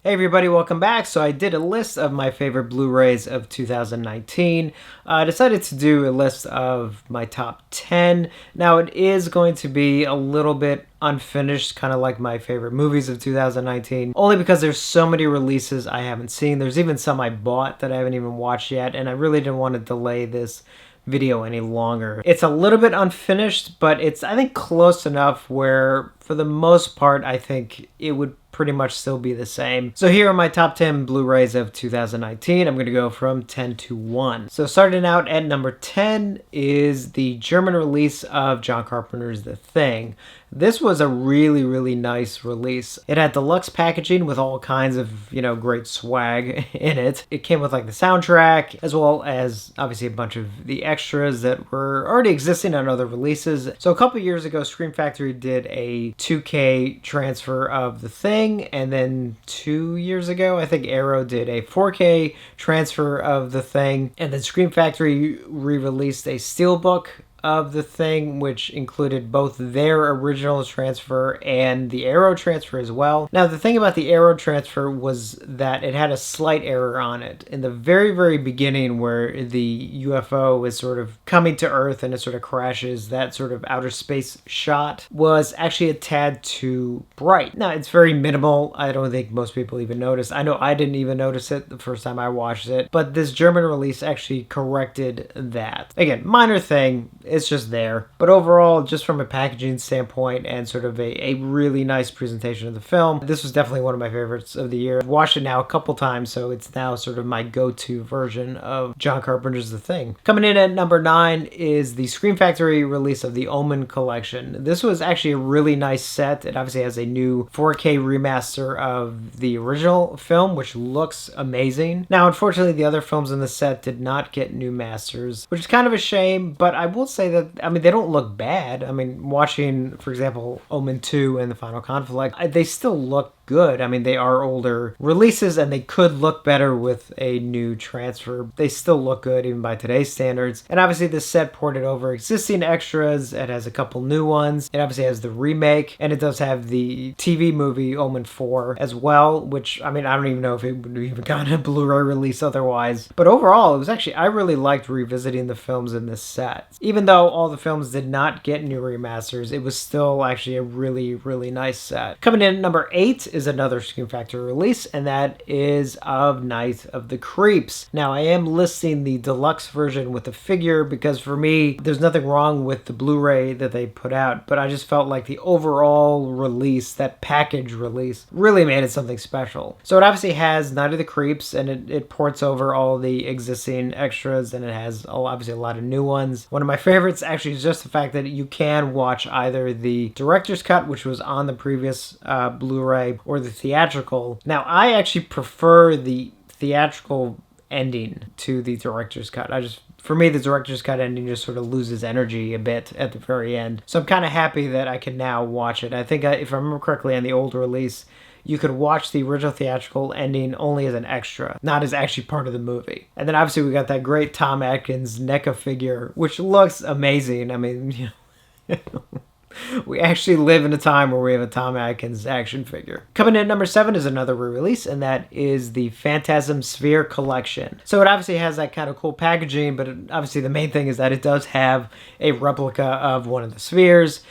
Hey everybody, welcome back. So I did a list of my favorite Blu-rays of 2019. I decided to do a list of my top 10. Now it is going to be a little bit unfinished, kind of like my favorite movies of 2019, only because there's so many releases I haven't seen. There's even some I bought that I haven't even watched yet, and I really didn't want to delay this video any longer. It's a little bit unfinished, but it's, I think, close enough where for the most part I think it would pretty much still be the same. So here are my top 10 Blu-rays of 2019. I'm going to go from 10 to 1. So starting out at number 10 is the German release of John Carpenter's The Thing. This was a really nice release. It had deluxe packaging with all kinds of, great swag in it. It came with like the soundtrack, as well as obviously a bunch of the extras that were already existing on other releases. So a couple years ago, Scream Factory did a 2K transfer of The Thing, and then 2 years ago, I think Arrow did a 4K transfer of The Thing, and then Scream Factory re-released a steelbook of The Thing, which included both their original transfer and the Arrow transfer as well. Now, the thing about the Arrow transfer was that it had a slight error on it. In the very beginning, where the UFO is sort of coming to Earth and it sort of crashes, that sort of outer space shot was actually a tad too bright. Now, it's very minimal. I don't think most people even noticed. I know I didn't even notice it the first time I watched it, but this German release actually corrected that. Again, minor thing. It's just there. But overall, just from a packaging standpoint and sort of a really nice presentation of the film, this was definitely one of my favorites of the year. I've watched it now a couple times, so it's now sort of my go-to version of John Carpenter's The Thing. Coming in at number 9 is the Scream Factory release of the Omen collection. This was actually a really nice set. It obviously has a new 4K remaster of the original film, which looks amazing. Now, unfortunately, the other films in the set did not get new masters, which is kind of a shame, but I will say that, they don't look bad. Watching, for example, Omen 2 and The Final Conflict, they still look good. They are older releases and they could look better with a new transfer. They still look good even by today's standards. And obviously this set ported over existing extras. It has a couple new ones. It obviously has the remake, and it does have the TV movie Omen 4 as well, which, I don't even know if it would have even gotten a Blu-ray release otherwise. But overall, it was actually, I really liked revisiting the films in this set. Even though all the films did not get new remasters, it was still actually a really nice set. Coming in at number 8 is another Scream Factory release, and that is of Night of the Creeps. Now, I am listing the deluxe version with the figure because for me, there's nothing wrong with the Blu-ray that they put out, but I just felt like the overall release, that package release, really made it something special. So it obviously has Night of the Creeps, and it ports over all the existing extras, and it has obviously a lot of new ones. One of my favorites actually is just the fact that you can watch either the director's cut, which was on the previous Blu-ray, or the theatrical. Now, I actually prefer the theatrical ending to the director's cut. For me, the director's cut ending just sort of loses energy a bit at the very end. So I'm kind of happy that I can now watch it. I think, if I remember correctly, on the old release, you could watch the original theatrical ending only as an extra, not as actually part of the movie. And then obviously we got that great Tom Atkins NECA figure, which looks amazing. We actually live in a time where we have a Tom Atkins action figure. Coming in at number 7 is another re-release, and that is the Phantasm Sphere Collection. So it obviously has that kind of cool packaging, but obviously the main thing is that it does have a replica of one of the spheres,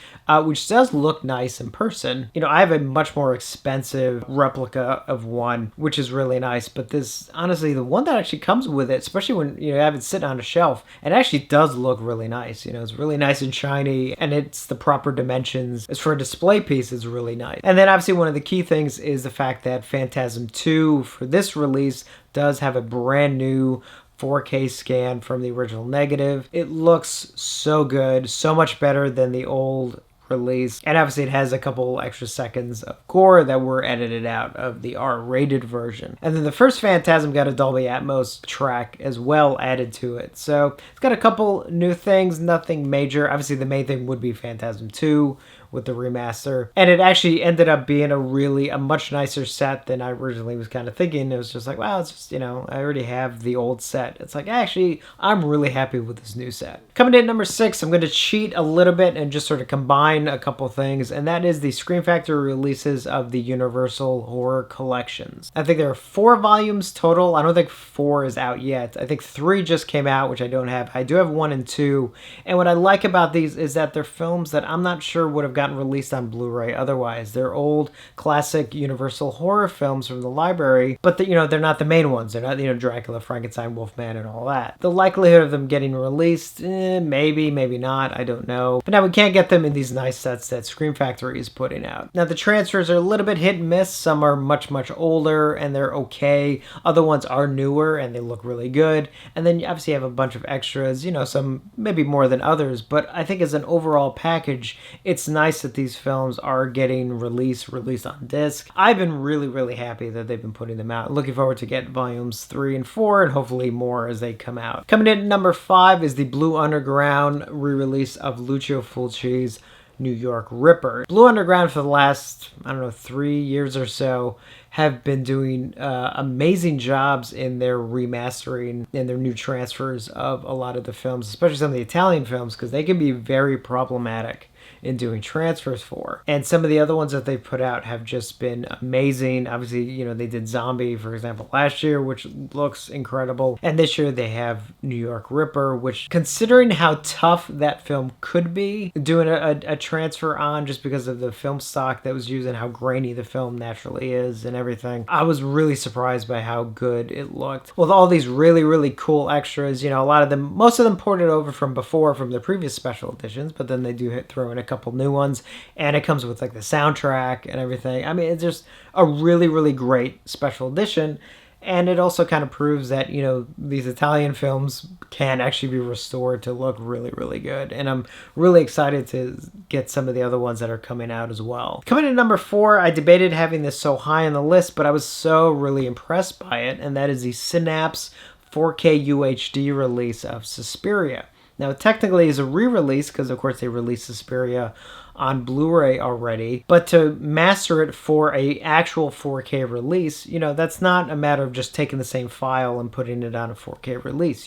which does look nice in person. I have a much more expensive replica of one, which is really nice, but this, honestly, the one that actually comes with it, especially when you have it sitting on a shelf, it actually does look really nice. It's really nice and shiny, and it's the proper dimensions. As for a display piece, it's really nice. And then obviously one of the key things is the fact that Phantasm 2 for this release does have a brand new 4K scan from the original negative. It looks so good, so much better than the old release, and obviously it has a couple extra seconds of gore that were edited out of the R-rated version. And then the first Phantasm got a Dolby Atmos track as well added to it, so it's got a couple new things, nothing major. Obviously the main thing would be Phantasm 2 with the remaster, and it actually ended up being a much nicer set than I originally was kind of thinking. It was just like, wow, it's just, I already have the old set. It's like, actually, I'm really happy with this new set. Coming in at number 6, I'm going to cheat a little bit and just sort of combine combine a couple things, and that is the Scream Factory releases of the Universal Horror Collections. I think there are 4 volumes total. I don't think 4 is out yet. I think 3 just came out, which I don't have. I do have 1 and 2. And what I like about these is that they're films that I'm not sure would have gotten released on Blu-ray otherwise. They're old classic Universal horror films from the library, but they're not the main ones. They're not, Dracula, Frankenstein, Wolfman, and all that. The likelihood of them getting released, maybe, maybe not. I don't know. But now we can't get them in these nice sets that Scream Factory is putting out. Now the transfers are a little bit hit and miss. Some are much, much older and they're okay. Other ones are newer and they look really good. And then you obviously have a bunch of extras, some maybe more than others. But I think as an overall package, it's nice that these films are getting released on disc. I've been really, really happy that they've been putting them out. Looking forward to get volumes 3 and 4 and hopefully more as they come out. Coming in at number 5 is the Blue Underground re-release of Lucio Fulci's New York Ripper. Blue Underground for the last, 3 years or so have been doing amazing jobs in their remastering and their new transfers of a lot of the films, especially some of the Italian films, because they can be very problematic in doing transfers for. And some of the other ones that they've put out have just been amazing. Obviously, they did Zombie, for example, last year, which looks incredible. And this year they have New York Ripper, which, considering how tough that film could be, doing a transfer on just because of the film stock that was used and how grainy the film naturally is and everything, I was really surprised by how good it looked. With all these really, really cool extras, most of them ported over from before, from the previous special editions, but then they do throw in a couple new ones, and it comes with like the soundtrack and everything. I mean, it's just a really, really great special edition, and it also kind of proves that these Italian films can actually be restored to look really, really good, and I'm really excited to get some of the other ones that are coming out as well. Coming in at number 4, I debated having this so high on the list, but I was so really impressed by it, and that is the Synapse 4K UHD release of Suspiria. Now, it technically is a re-release because, of course, they released Suspiria on Blu-ray already. But to master it for a actual 4K release, that's not a matter of just taking the same file and putting it on a 4K release.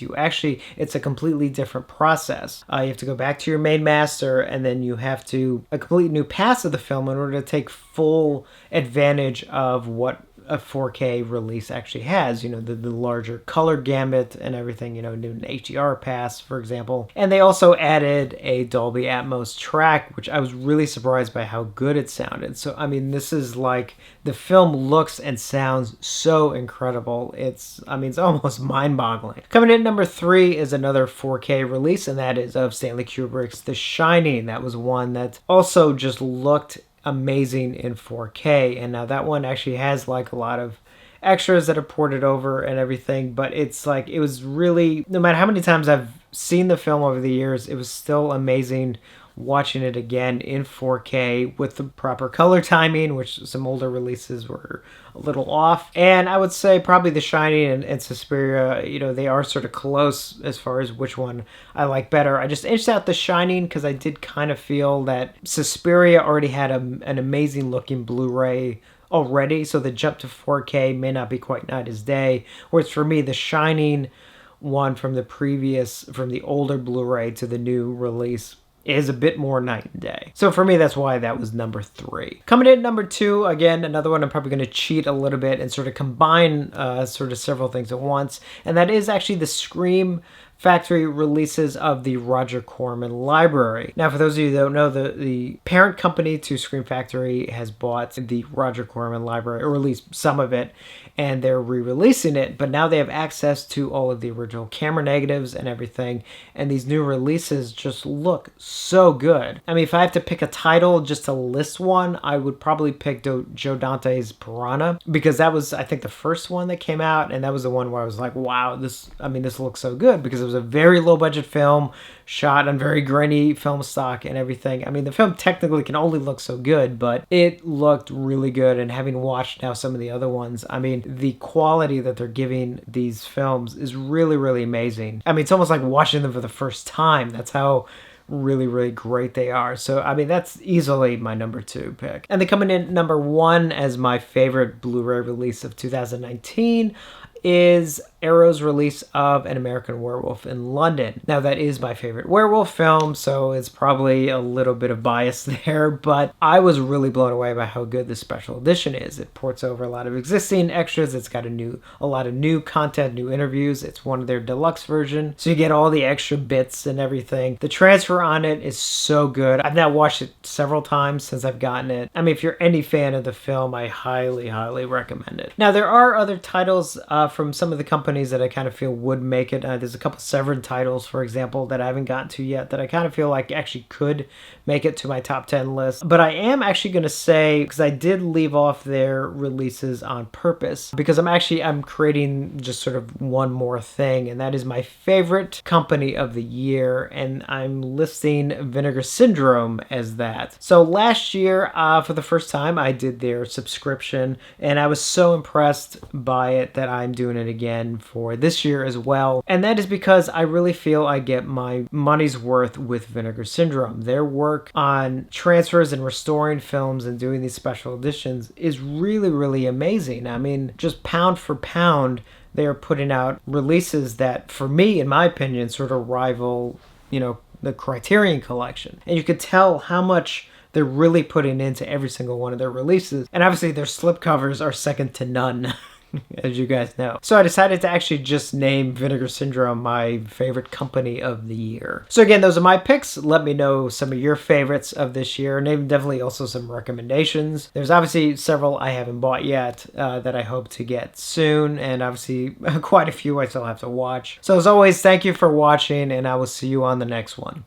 It's a completely different process. You have to go back to your main master, and then you have to a complete new pass of the film in order to take full advantage of what a 4K release actually has, the larger color gamut and everything, new HDR pass, for example. And they also added a Dolby Atmos track, which I was really surprised by how good it sounded. So, this is like, the film looks and sounds so incredible. It's almost mind-boggling. Coming in at number 3 is another 4K release, and that is of Stanley Kubrick's The Shining. That was one that also just looked amazing in 4K, and now that one actually has like a lot of extras that are ported over and everything, but it's like, it was really, no matter how many times I've seen the film over the years, it was still amazing watching it again in 4K with the proper color timing, which some older releases were a little off. And I would say probably The Shining and Suspiria, they are sort of close as far as which one I like better. I just inched out The Shining because I did kind of feel that Suspiria already had an amazing looking Blu-ray already, so the jump to 4K may not be quite night as day. Whereas for me, The Shining one from the older Blu-ray to the new release is a bit more night and day. So for me, that's why that was number 3. Coming in at number 2, again, another one I'm probably going to cheat a little bit and sort of combine sort of several things at once, and that is actually the Scream Factory releases of the Roger Corman library. Now, for those of you that don't know, the parent company to Scream Factory has bought the Roger Corman library, or at least some of it, and they're re-releasing it, but now they have access to all of the original camera negatives and everything, and these new releases just look so good. If I have to pick a title just to list one, I would probably pick Joe Dante's Piranha, because that was, I think, the first one that came out, and that was the one where I was like, wow, this looks so good, because it was a very low budget film shot on very grainy film stock and everything. The film technically can only look so good, but it looked really good. And having watched now some of the other ones, the quality that they're giving these films is really, really amazing. It's almost like watching them for the first time. That's how really, really great they are. So, that's easily my number 2 pick. And then coming in number 1 as my favorite Blu-ray release of 2019 is Arrow's release of An American Werewolf in London. Now, that is my favorite werewolf film, so it's probably a little bit of bias there, but I was really blown away by how good this special edition is. It ports over a lot of existing extras. It's got a lot of new content, new interviews. It's one of their deluxe version, so you get all the extra bits and everything. The transfer on it is so good. I've now watched it several times since I've gotten it. I mean, if you're any fan of the film, I highly, highly recommend it. Now, there are other titles from some of the companies that I kind of feel would make it. There's a couple Severed titles, for example, that I haven't gotten to yet that I kind of feel like actually could make it to my top 10 list. But I am actually going to say, because I did leave off their releases on purpose, because I'm creating just sort of one more thing, and that is my favorite company of the year, and I'm listing Vinegar Syndrome as that. So last year, for the first time, I did their subscription, and I was so impressed by it that I'm doing it again for this year as well. And that is because I really feel I get my money's worth with Vinegar Syndrome. Their work on transfers and restoring films and doing these special editions is really, really amazing. I mean, just pound for pound, they are putting out releases that, for me, in my opinion, sort of rival, the Criterion Collection. And you could tell how much they're really putting into every single one of their releases. And obviously their slipcovers are second to none. As you guys know. So I decided to actually just name Vinegar Syndrome my favorite company of the year. So again, those are my picks. Let me know some of your favorites of this year, and definitely also some recommendations. There's obviously several I haven't bought yet that I hope to get soon, and obviously quite a few I still have to watch. So as always, thank you for watching, and I will see you on the next one.